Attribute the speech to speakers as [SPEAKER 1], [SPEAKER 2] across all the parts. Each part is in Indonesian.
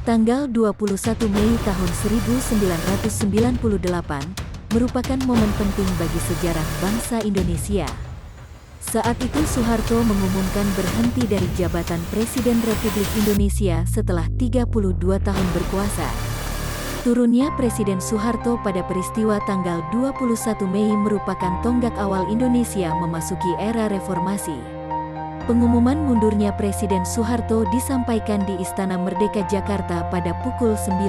[SPEAKER 1] Tanggal 21 Mei tahun 1998 merupakan momen penting bagi sejarah bangsa Indonesia. Saat itu Soeharto mengumumkan berhenti dari jabatan Presiden Republik Indonesia setelah 32 tahun berkuasa. Turunnya Presiden Soeharto pada peristiwa tanggal 21 Mei merupakan tonggak awal Indonesia memasuki era reformasi. Pengumuman mundurnya Presiden Soeharto disampaikan di Istana Merdeka Jakarta pada pukul 9.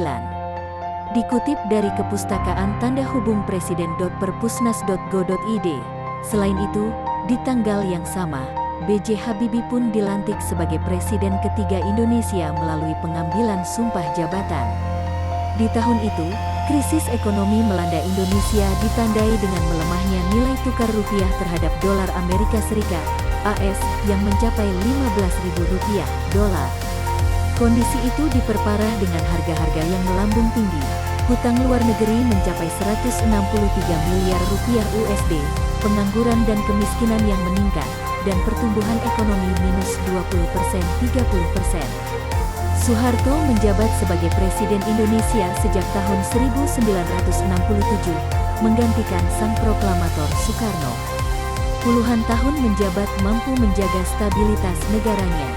[SPEAKER 1] Dikutip dari Kepustakaan Tanda Hubung presiden.perpusnas.go.id, selain itu, di tanggal yang sama, B.J. Habibie pun dilantik sebagai Presiden ketiga Indonesia melalui pengambilan sumpah jabatan. Di tahun itu, krisis ekonomi melanda Indonesia ditandai dengan melemahnya nilai tukar rupiah terhadap dolar Amerika Serikat, AS, yang mencapai Rp15.000 dolar. Kondisi itu diperparah dengan harga-harga yang melambung tinggi. Hutang luar negeri mencapai 163 miliar rupiah USD, pengangguran dan kemiskinan yang meningkat, dan pertumbuhan ekonomi minus 20%-30%. Soeharto menjabat sebagai Presiden Indonesia sejak tahun 1967, menggantikan sang proklamator Soekarno. Puluhan tahun menjabat mampu menjaga stabilitas negaranya.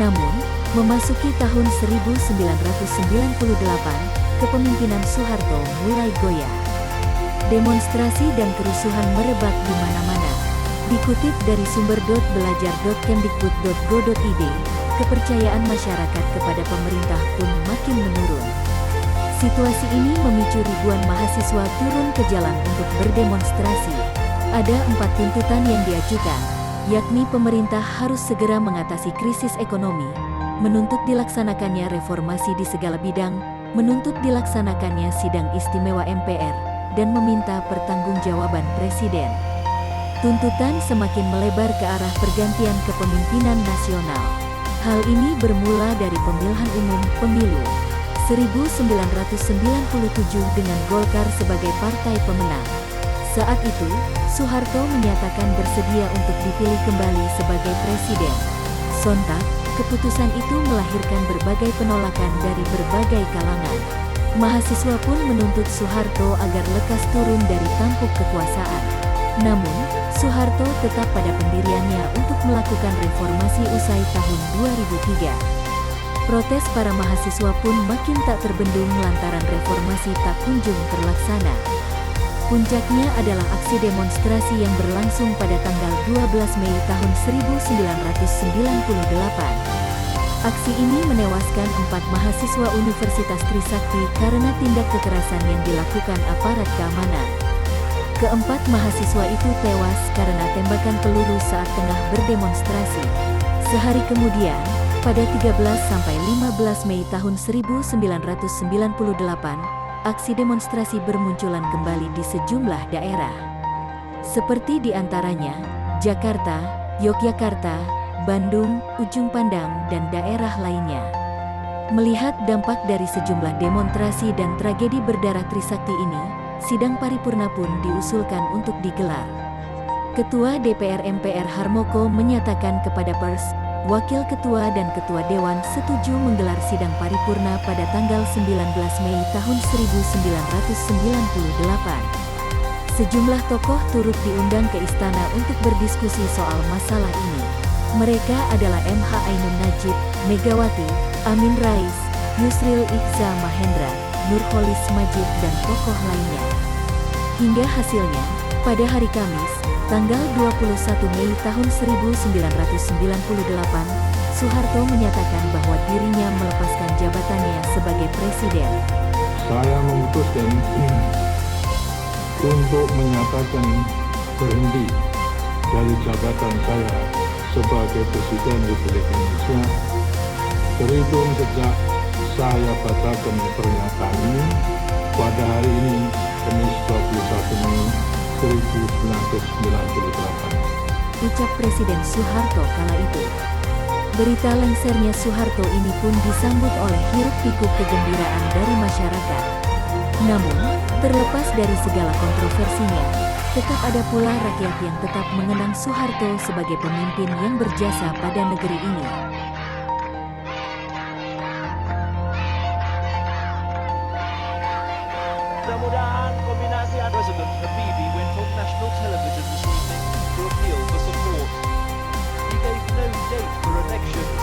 [SPEAKER 1] Namun, memasuki tahun 1998, kepemimpinan Soeharto mulai goyah. Demonstrasi dan kerusuhan merebak di mana-mana. Dikutip dari sumber.belajar.kemdikbud.go.id, kepercayaan masyarakat kepada pemerintah pun makin menurun. Situasi ini memicu ribuan mahasiswa turun ke jalan untuk berdemonstrasi. Ada 4 tuntutan yang diajukan, yakni pemerintah harus segera mengatasi krisis ekonomi, menuntut dilaksanakannya reformasi di segala bidang, menuntut dilaksanakannya sidang istimewa MPR, dan meminta pertanggungjawaban Presiden. Tuntutan semakin melebar ke arah pergantian kepemimpinan nasional. Hal ini bermula dari pemilihan umum pemilu 1997 dengan Golkar sebagai partai pemenang. Saat itu, Soeharto menyatakan bersedia untuk dipilih kembali sebagai presiden. Sontak, keputusan itu melahirkan berbagai penolakan dari berbagai kalangan. Mahasiswa pun menuntut Soeharto agar lekas turun dari tampuk kekuasaan. Namun, Soeharto tetap pada pendiriannya untuk melakukan reformasi usai tahun 2003. Protes para mahasiswa pun makin tak terbendung lantaran reformasi tak kunjung terlaksana. Puncaknya adalah aksi demonstrasi yang berlangsung pada tanggal 12 Mei tahun 1998. Aksi ini menewaskan 4 mahasiswa Universitas Trisakti karena tindak kekerasan yang dilakukan aparat keamanan. Keempat mahasiswa itu tewas karena tembakan peluru saat tengah berdemonstrasi. Sehari kemudian, pada 13–15 Mei tahun 1998, aksi demonstrasi bermunculan kembali di sejumlah daerah. Seperti di antaranya, Jakarta, Yogyakarta, Bandung, Ujung Pandang, dan daerah lainnya. Melihat dampak dari sejumlah demonstrasi dan tragedi berdarah Trisakti ini, sidang paripurna pun diusulkan untuk digelar. Ketua DPR MPR Harmoko menyatakan kepada pers, Wakil Ketua dan Ketua Dewan setuju menggelar sidang paripurna pada tanggal 19 Mei tahun 1998. Sejumlah tokoh turut diundang ke istana untuk berdiskusi soal masalah ini. Mereka adalah MH Ainun Najib, Megawati, Amin Rais, Yusril Iza Mahendra, Nurholis Majid, dan tokoh lainnya. Hingga hasilnya, pada hari Kamis, tanggal 21 Mei tahun 1998, Soeharto menyatakan bahwa dirinya melepaskan jabatannya sebagai presiden.
[SPEAKER 2] Saya memutuskan untuk menyatakan berhenti dari jabatan saya sebagai Presiden Republik Indonesia terhitung sejak saya bacakan pernyataan ini pada hari ini, Kamis 21 Mei 1998.
[SPEAKER 1] Ucap Presiden Soeharto kala itu. Berita lengsernya Soeharto ini pun disambut oleh hiruk-pikuk kegembiraan dari masyarakat. Namun, terlepas dari segala kontroversinya, tetap ada pula rakyat yang tetap mengenang Soeharto sebagai pemimpin yang berjasa pada negeri ini.
[SPEAKER 3] Habibie went on national television this evening to appeal for support. He gave no date for election